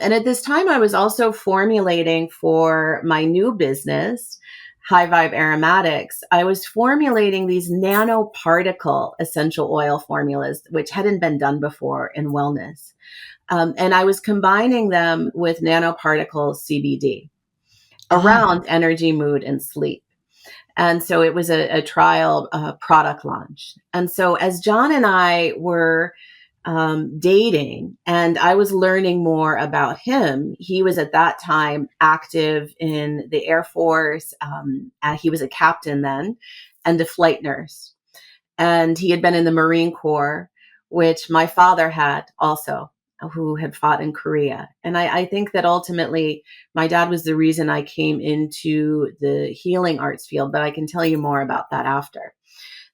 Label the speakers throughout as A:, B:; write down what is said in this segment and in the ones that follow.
A: And at this time, I was also formulating for my new business, High Vibe Aromatics. I was formulating these nanoparticle essential oil formulas, which hadn't been done before in wellness. And I was combining them with nanoparticle CBD around energy, mood, and sleep. And so it was a trial product launch. And so as John and I were dating, and I was learning more about him, he was at that time active in the Air Force. He was a captain then and a flight nurse. And he had been in the Marine Corps, which my father had also, who had fought in Korea. And I think that ultimately my dad was the reason I came into the healing arts field, but I can tell you more about that after.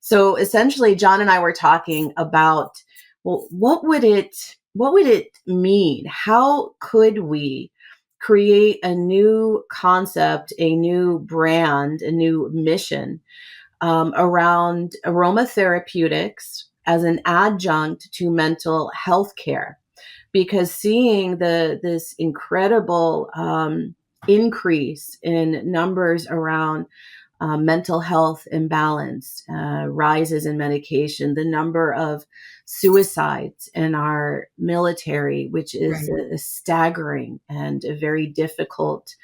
A: So essentially, John and I were talking about, well, what would it mean? How could we create a new concept, a new brand, a new mission around aromatherapeutics as an adjunct to mental health care? Because seeing this incredible increase in numbers around mental health imbalance, rises in medication, the number of suicides in our military, which is a staggering and a very difficult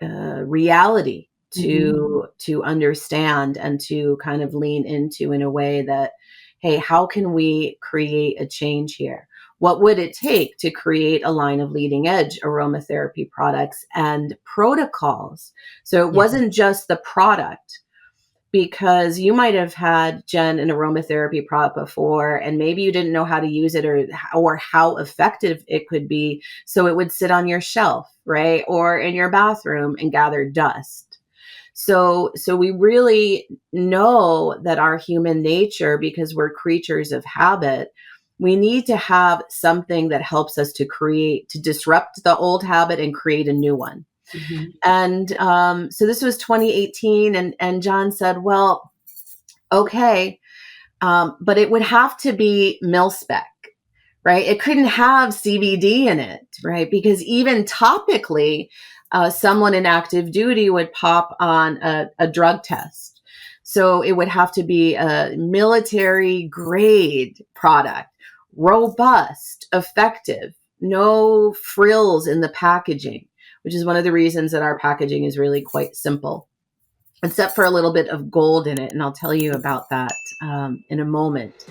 A: reality to understand and to kind of lean into in a way that, hey, how can we create a change here? What would it take to create a line of leading edge aromatherapy products and protocols? So it wasn't just the product, because you might have had, Jen, an aromatherapy product before, and maybe you didn't know how to use it or how effective it could be. So it would sit on your shelf, right? Or in your bathroom and gather dust. So we really know that our human nature, because we're creatures of habit, we need to have something that helps us to disrupt the old habit and create a new one. And so this was 2018, and John said, well, okay, but it would have to be Mil-Spec, right? It couldn't have CBD in it, right? Because even topically, someone in active duty would pop on a drug test. So it would have to be a military grade product, robust, effective, no frills in the packaging, which is one of the reasons that our packaging is really quite simple, except for a little bit of gold in it. And I'll tell you about that in a moment.